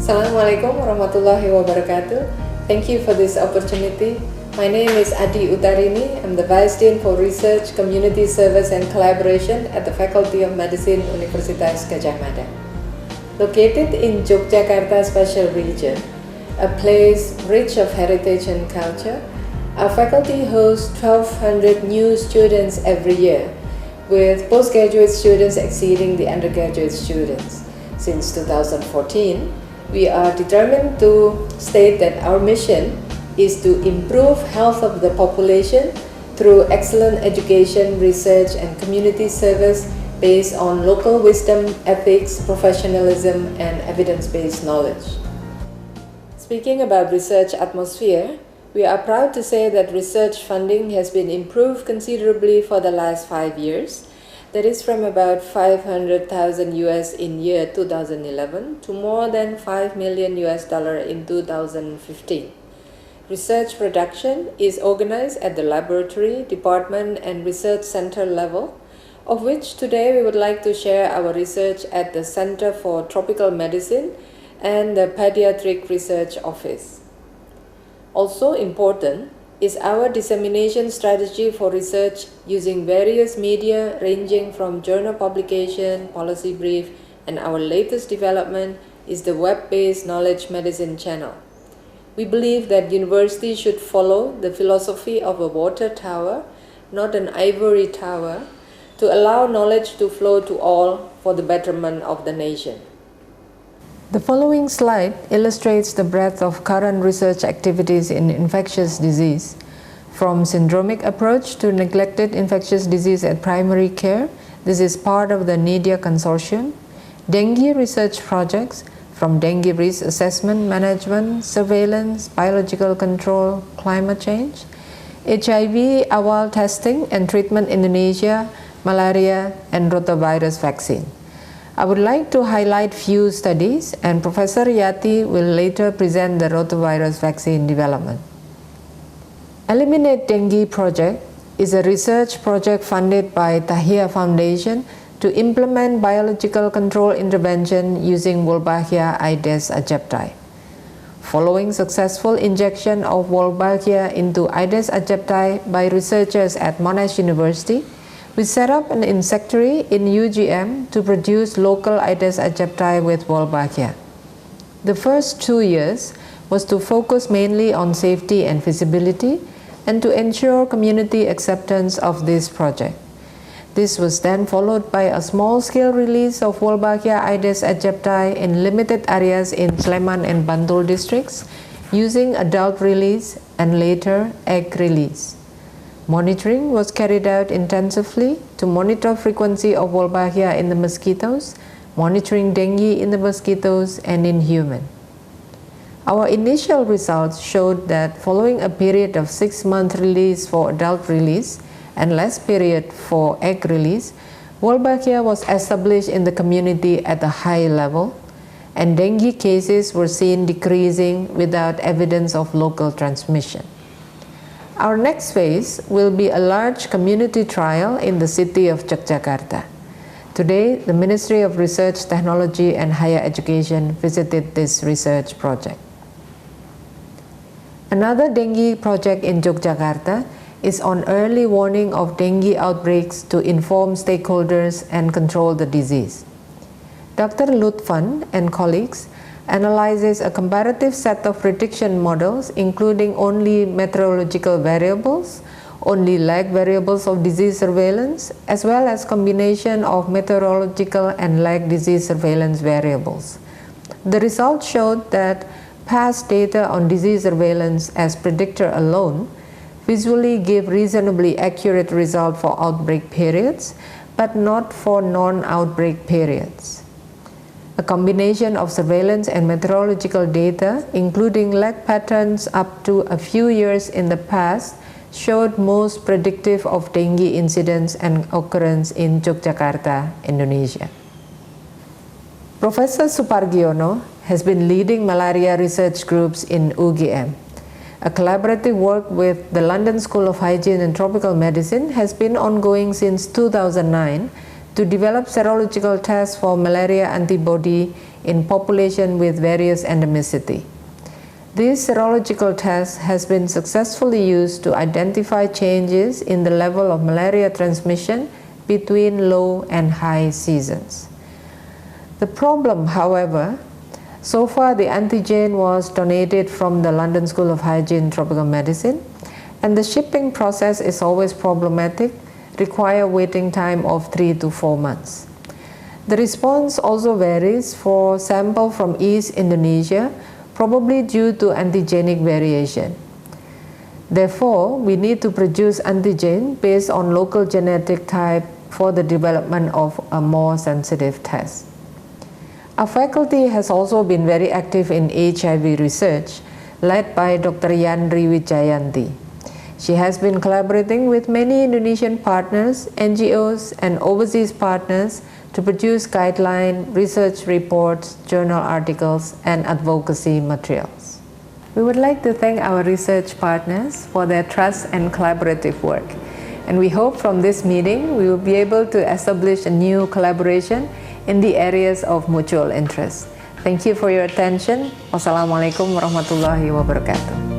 Assalamualaikum warahmatullahi wabarakatuh. Thank you for this opportunity. My name is Adi Utarini. I'm the Vice Dean for Research, Community Service and Collaboration at the Faculty of Medicine, Universitas Gadjah Mada. Located in Yogyakarta Special Region, a place rich of heritage and culture, our faculty hosts 1,200 new students every year, with postgraduate students exceeding the undergraduate students. Since 2014, we are determined to state that our mission is to improve health of the population through excellent education, research, and community service based on local wisdom, ethics, professionalism, and evidence-based knowledge. Speaking about research atmosphere, we are proud to say that research funding has been improved considerably for the last 5 years. That is from about $500,000 in year 2011 to more than $5 million in 2015. Research production is organized at the laboratory, department, and research center level, of which today we would like to share our research at the Center for Tropical Medicine and the Pediatric Research Office. Also important is our dissemination strategy for research using various media ranging from journal publication, policy brief, and our latest development is the web-based knowledge medicine channel. We believe that universities should follow the philosophy of a water tower, not an ivory tower, to allow knowledge to flow to all for the betterment of the nation. The following slide illustrates the breadth of current research activities in infectious disease. From syndromic approach to neglected infectious disease at primary care, this is part of the NIDIA consortium. Dengue research projects, from dengue risk assessment, management, surveillance, biological control, climate change, HIV, AWAL testing and treatment in Indonesia, malaria, and rotavirus vaccine. I would like to highlight few studies, and Professor Yati will later present the rotavirus vaccine development. Eliminate Dengue project is a research project funded by Tahia Foundation to implement biological control intervention using Wolbachia Aedes aegypti. Following successful injection of Wolbachia into Aedes aegypti by researchers at Monash University, we set up an insectary in UGM to produce local Aedes aegypti with Wolbachia. The first 2 years was to focus mainly on safety and feasibility and to ensure community acceptance of this project. This was then followed by a small-scale release of Wolbachia Aedes aegypti in limited areas in Sleman and Bantul districts using adult release and later egg release. Monitoring was carried out intensively to monitor frequency of Wolbachia in the mosquitoes, monitoring dengue in the mosquitoes and in human. Our initial results showed that following a period of 6-month release for adult release and less period for egg release, Wolbachia was established in the community at a high level, and dengue cases were seen decreasing without evidence of local transmission. Our next phase will be a large community trial in the city of Yogyakarta. Today, the Ministry of Research, Technology and Higher Education visited this research project. Another dengue project in Yogyakarta is on early warning of dengue outbreaks to inform stakeholders and control the disease. Dr. Lutfan and colleagues analyzes a comparative set of prediction models including only meteorological variables, only lag variables of disease surveillance, as well as combination of meteorological and lag disease surveillance variables. The results showed that past data on disease surveillance as predictor alone visually give reasonably accurate result for outbreak periods, but not for non-outbreak periods. A combination of surveillance and meteorological data, including lag patterns up to a few years in the past, showed most predictive of dengue incidence and occurrence in Yogyakarta, Indonesia. Professor Supargiono has been leading malaria research groups in UGM. A collaborative work with the London School of Hygiene and Tropical Medicine has been ongoing since 2009 to develop serological tests for malaria antibody in population with various endemicity. This serological test has been successfully used to identify changes in the level of malaria transmission between low and high seasons. The problem, however, so far the antigen was donated from the London School of Hygiene Tropical Medicine, and the shipping process is always problematic, require waiting time of 3 to 4 months. The response also varies for sample from East Indonesia, probably due to antigenic variation. Therefore, we need to produce antigen based on local genetic type for the development of a more sensitive test. Our faculty has also been very active in HIV research, led by Dr. Yandri Wijayanti. She has been collaborating with many Indonesian partners, NGOs, and overseas partners to produce guideline, research reports, journal articles, and advocacy materials. We would like to thank our research partners for their trust and collaborative work. And we hope from this meeting we will be able to establish a new collaboration in the areas of mutual interest. Thank you for your attention. Wassalamualaikum warahmatullahi wabarakatuh.